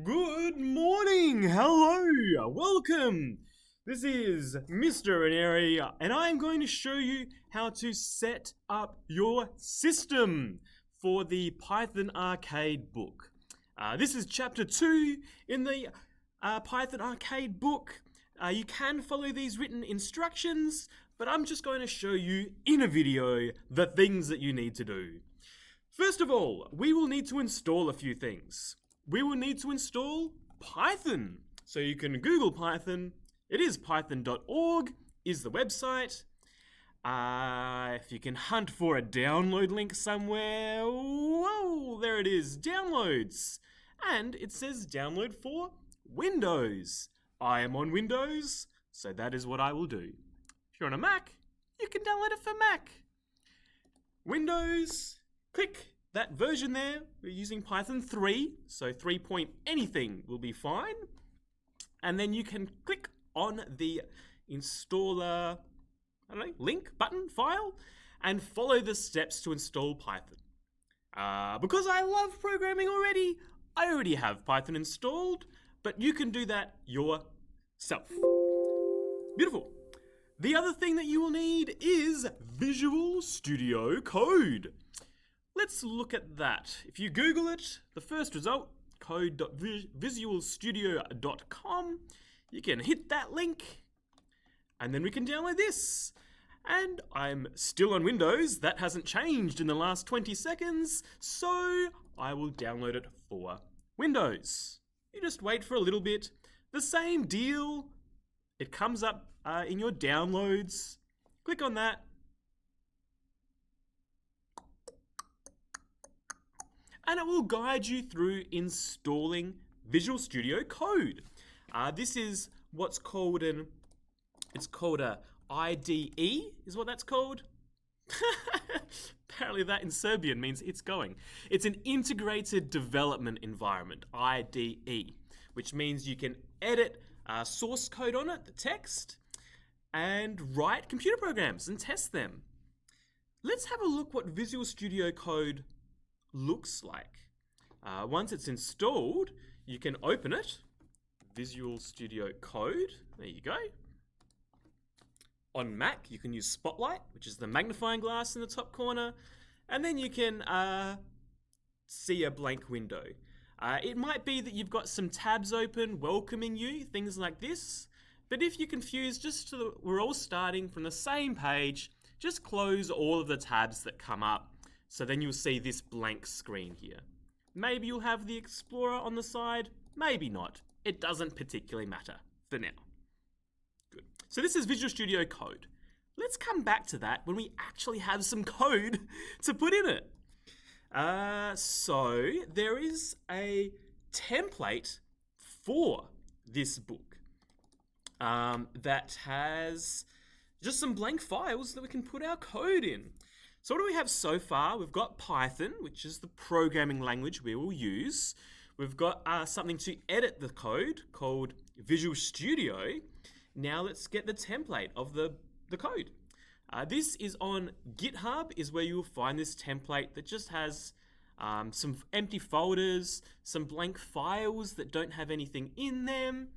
Good morning, hello, welcome. This is Mr. Aneri, and I'm going to show you how to set up your system for the Python Arcade book. This is chapter 2 in the Python Arcade book. You can follow these written instructions, but I'm just going to show you in a video the things that you need to do. First of all, we will need to install a few things. We will need to install Python. So you can Google Python. It is python.org is the website. If you can hunt for a download link somewhere, whoa, there it is, downloads. And it says download for Windows. I am on Windows, so that is what I will do. If you're on a Mac, you can download it for Mac. Windows, click that version there. We're using Python 3, so 3 point anything will be fine. And then you can click on the installer, link, button, file, and follow the steps to install Python. Because I love programming already, I already have Python installed, but you can do that yourself. Beautiful. The other thing that you will need is Visual Studio Code. Let's look at that. If you Google it, the first result, code.visualstudio.com, you can hit that link, and then we can download this. And I'm still on Windows. That hasn't changed in the last 20 seconds, so I will download it for Windows. You just wait for a little bit. The same deal. It comes up in your downloads. Click on that. And it will guide you through installing Visual Studio Code. This is what's called a IDE, is what that's called. Apparently that in Serbian means it's going. It's an integrated development environment, IDE, which means you can edit source code on it, the text, and write computer programs and test them. Let's have a look what Visual Studio Code looks like. Once it's installed, you can open it. Visual Studio Code, there you go. On Mac, you can use Spotlight, which is the magnifying glass in the top corner, and then you can see a blank window. It might be that you've got some tabs open welcoming you, things like this, but if you're confused, we're all starting from the same page, just close all of the tabs that come up. So then you'll see this blank screen here. Maybe you'll have the Explorer on the side, maybe not. It doesn't particularly matter for now. Good. So this is Visual Studio Code. Let's come back to that when we actually have some code to put in it. So there is a template for this book that has just some blank files that we can put our code in. So what do we have so far? We've got Python, which is the programming language we will use. We've got something to edit the code called Visual Studio. Now let's get the template of the code. This is on GitHub, is where you will find this template that just has some empty folders, some blank files that don't have anything in them.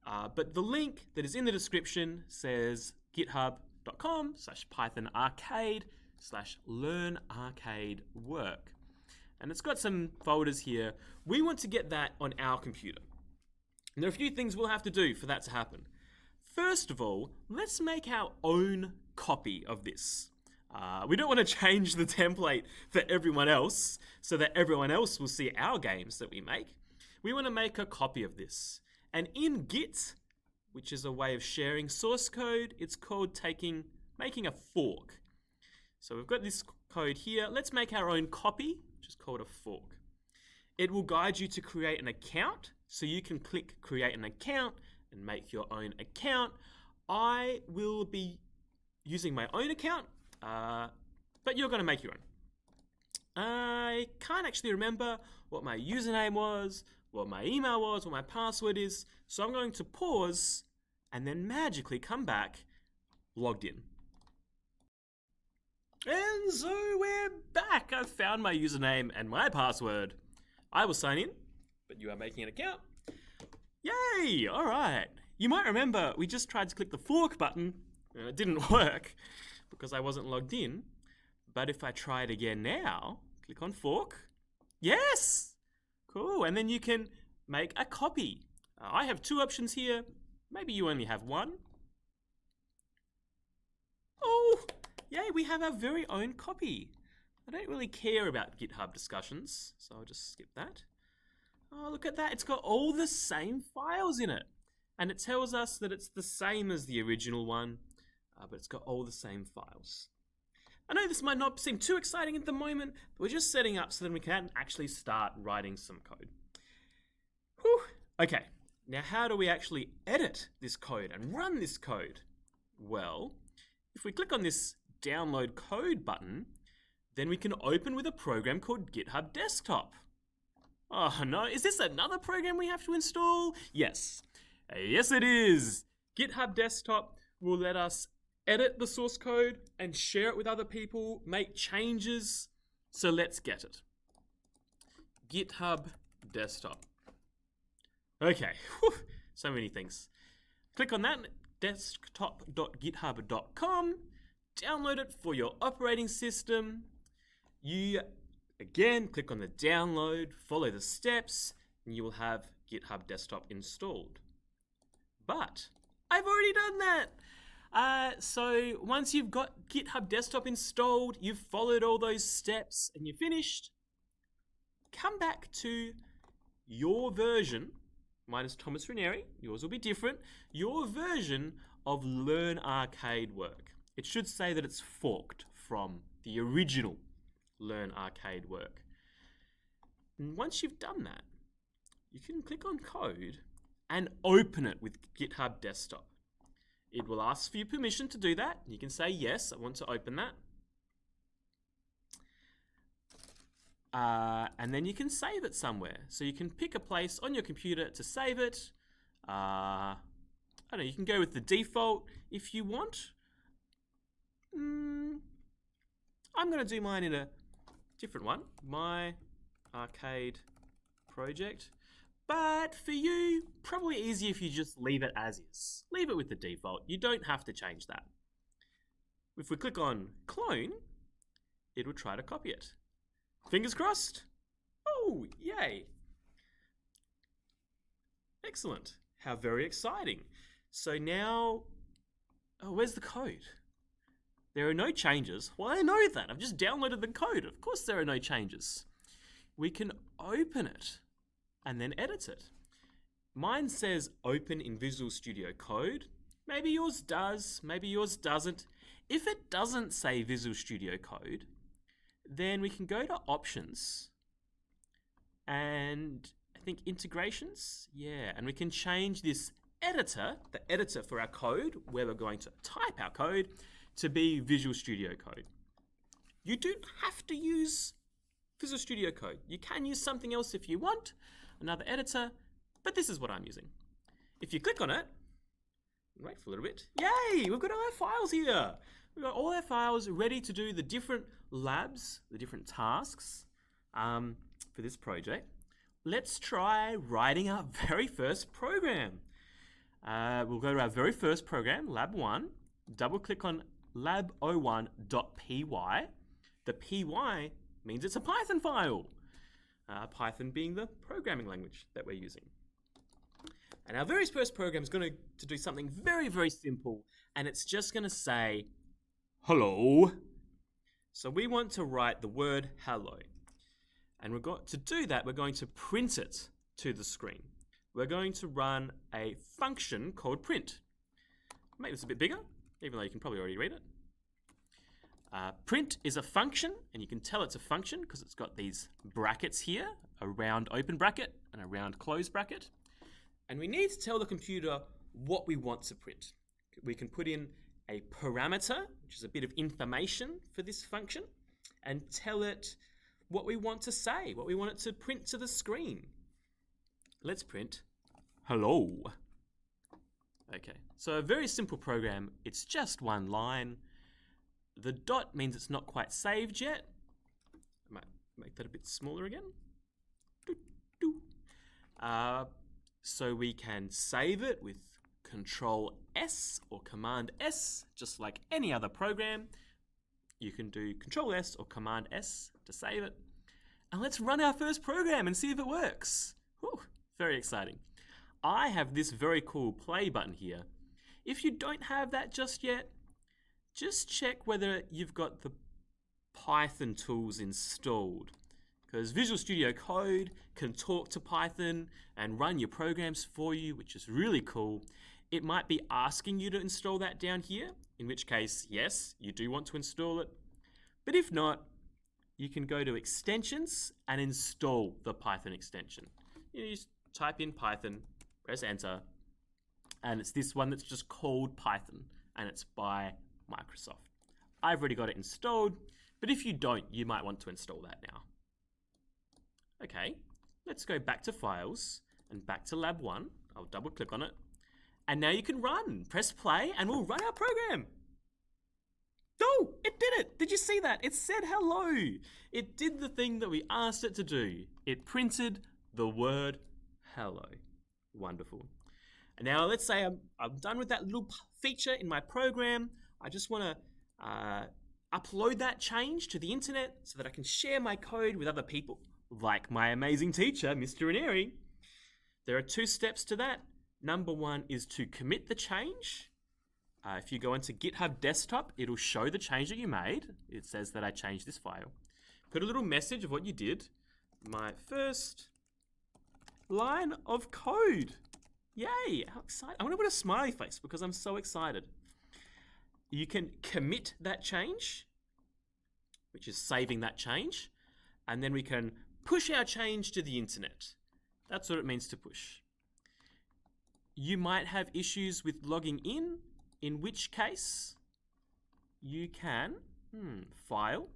But the link that is in the description says github.com/pythonarcade/learnarcadework. And it's got some folders here. We want to get that on our computer. And there are a few things we'll have to do for that to happen. First of all, let's make our own copy of this. We don't want to change the template for everyone else so that everyone else will see our games that we make. We want to make a copy of this. And in Git, which is a way of sharing source code, it's called making a fork. So we've got this code here. Let's make our own copy, which is called a fork. It will guide you to create an account. So you can click create an account and make your own account. I will be using my own account, but you're going to make your own. I can't actually remember what my username was, what my email was, what my password is. So I'm going to pause and then magically come back logged in. And so we're back. I've found my username and my password. I will sign in but you are making an account. Yay! All right. You might remember we just tried to click the fork button and it didn't work because I wasn't logged in. But if I try it again now, click on fork. Yes! Cool. And then you can make a copy. I have two options here. Maybe you only have one. Oh, yay, we have our very own copy. I don't really care about GitHub discussions, so I'll just skip that. Oh, look at that. It's got all the same files in it. And it tells us that it's the same as the original one, but it's got all the same files. I know this might not seem too exciting at the moment, but we're just setting up so that we can actually start writing some code. Whew. Okay, now how do we actually edit this code and run this code? Well, if we click on this download code button, then we can open with a program called GitHub Desktop. Oh no, is this another program we have to install? Yes. Yes it is. GitHub Desktop will let us edit the source code and share it with other people, make changes. So let's get it. GitHub Desktop. Okay, whew, so many things. Click on that, desktop.github.com, download it for your operating system. You, again, click on the download, follow the steps, and you will have GitHub Desktop installed. But I've already done that. So once you've got GitHub Desktop installed, you've followed all those steps and you're finished, come back to your version. Mine is Thomas Ranieri, yours will be different. Your version of Learn Arcade work. It should say that it's forked from the original Learn Arcade work. And once you've done that, you can click on code and open it with GitHub Desktop. It will ask for your permission to do that. You can say, yes, I want to open that. And then you can save it somewhere. So you can pick a place on your computer to save it. I don't know, you can go with the default if you want. I'm going to do mine in a different one. My arcade project. But for you, probably easier if you just leave it as is. Leave it with the default. You don't have to change that. If we click on clone, it will try to copy it. Fingers crossed. Oh, yay. Excellent. How very exciting. So now, oh, where's the code? There are no changes. Well, I know that. I've just downloaded the code. Of course there are no changes. We can open it and then edit it. Mine says open in Visual Studio Code. Maybe yours does, maybe yours doesn't. If it doesn't say Visual Studio Code, then we can go to options and I think integrations. Yeah, and we can change this editor, the editor for our code, where we're going to type our code, to be Visual Studio Code. You don't have to use Visual Studio Code. You can use something else if you want, another editor, but this is what I'm using. If you click on it, wait for a little bit, yay, we've got all our files here. We've got all our files ready to do the different labs, the different tasks for this project. Let's try writing our very first program. We'll go to our very first program, lab 1, double click on lab01.py. The py means it's a Python file. Python being the programming language that we're using. And our very first program is going to do something very, very simple, and it's just going to say, hello. So we want to write the word hello. And we've got to do that, we're going to print it to the screen. We're going to run a function called print. Make this a bit bigger, even though you can probably already read it. Print is a function, and you can tell it's a function because it's got these brackets here, a round open bracket and a round close bracket. And we need to tell the computer what we want to print. We can put in a parameter, which is a bit of information for this function, and tell it what we want to say, what we want it to print to the screen. Let's print hello. Okay, so a very simple program. It's just one line. The dot means it's not quite saved yet. I might make that a bit smaller again. So we can save it with Control S or Command S, just like any other program. You can do Control S or Command S to save it. And let's run our first program and see if it works. Whew, very exciting. I have this very cool play button here. If you don't have that just yet, just check whether you've got the Python tools installed. Because Visual Studio Code can talk to Python and run your programs for you, which is really cool. It might be asking you to install that down here, in which case, yes, you do want to install it. But if not, you can go to Extensions and install the Python extension. You just type in Python, press enter, and it's this one that's just called Python, and it's by Microsoft. I've already got it installed, but if you don't, you might want to install that now. Okay, let's go back to Files and back to Lab 1. I'll double click on it. And now you can run. Press play and we'll run our program. Oh, it did it. Did you see that? It said hello. It did the thing that we asked it to do. It printed the word hello. Wonderful. And now let's say I'm done with that little feature in my program. I just want to upload that change to the internet so that I can share my code with other people, like my amazing teacher, Mr. Ranieri. There are 2 steps to that. Number 1 is to commit the change. If you go into GitHub Desktop, it'll show the change that you made. It says that I changed this file. Put a little message of what you did. My first line of code. Yay, how exciting. I want to put a smiley face because I'm so excited. You can commit that change, which is saving that change, and then we can push our change to the internet. That's what it means to push. You might have issues with logging in which case you can File,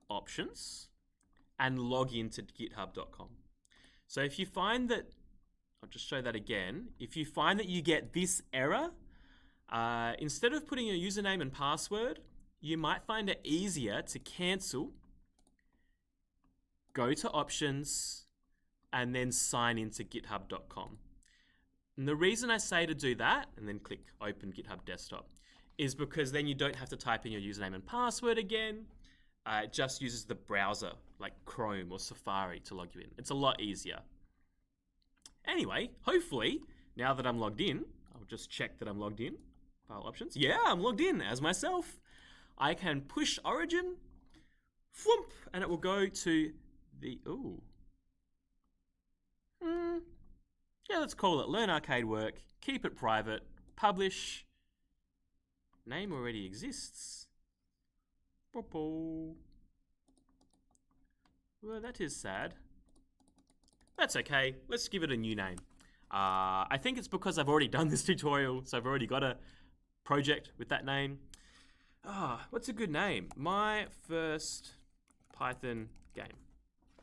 Options, and log into github.com. So if you find that, I'll just show that again. If you find that you get this error, instead of putting your username and password, you might find it easier to cancel, go to Options, and then sign into github.com. And the reason I say to do that, and then click Open GitHub Desktop, is because then you don't have to type in your username and password again. It just uses the browser, like Chrome or Safari, to log you in. It's a lot easier. Anyway, hopefully, now that I'm logged in, I'll just check that I'm logged in. File Options. Yeah, I'm logged in as myself. I can push Origin, whoomp, and it will go to the, yeah, let's call it Learn Arcade Work, keep it private, publish. Name already exists. Well, that is sad. That's okay, let's give it a new name. I think it's because I've already done this tutorial, so I've already got a project with that name. What's a good name? My first Python game.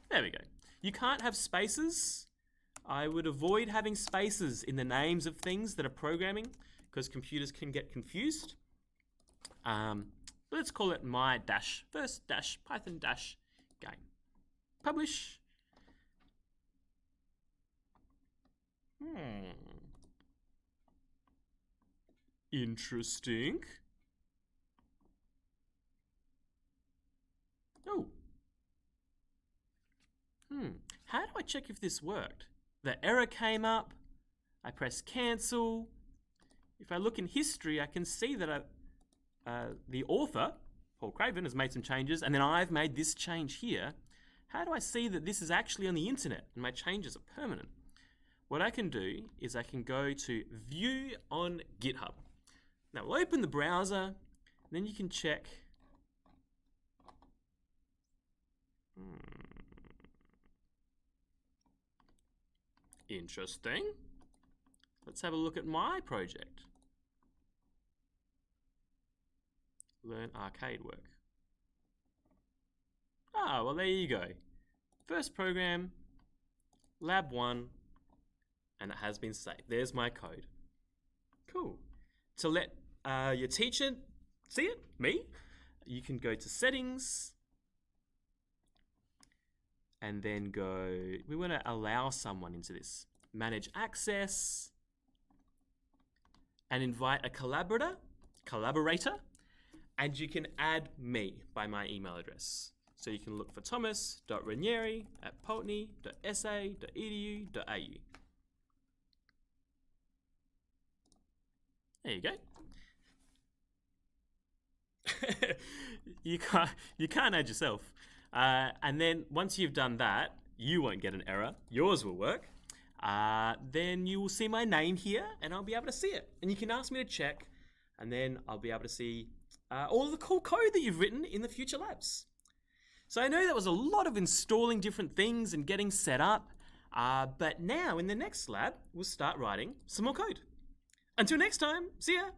There we go. You can't have spaces. I would avoid having spaces in the names of things that are programming because computers can get confused. Let's call it my first Python game. Publish. Interesting. Oh. How do I check if this worked? The error came up. I press cancel. If I look in history, I can see that the author, Paul Craven, has made some changes, and then I've made this change here. How do I see that this is actually on the internet and my changes are permanent? What I can do is I can go to View on GitHub. Now we'll open the browser, and then you can check. Interesting. Let's have a look at my project. Learn Arcade Work. Well, there you go. First program, Lab 1, and it has been saved. There's my code. Cool. To let your teacher see it, me, you can go to Settings, and then we want to allow someone into this. Manage access, and invite a collaborator, and you can add me by my email address. So you can look for thomas.ranieri@pulteney.sa.edu.au. There you go. you can't add yourself. And then once you've done that, you won't get an error. Yours will work. Then you will see my name here, and I'll be able to see it. And you can ask me to check, and then I'll be able to see all of the cool code that you've written in the future labs. So I know that was a lot of installing different things and getting set up, but now in the next lab, we'll start writing some more code. Until next time, see ya!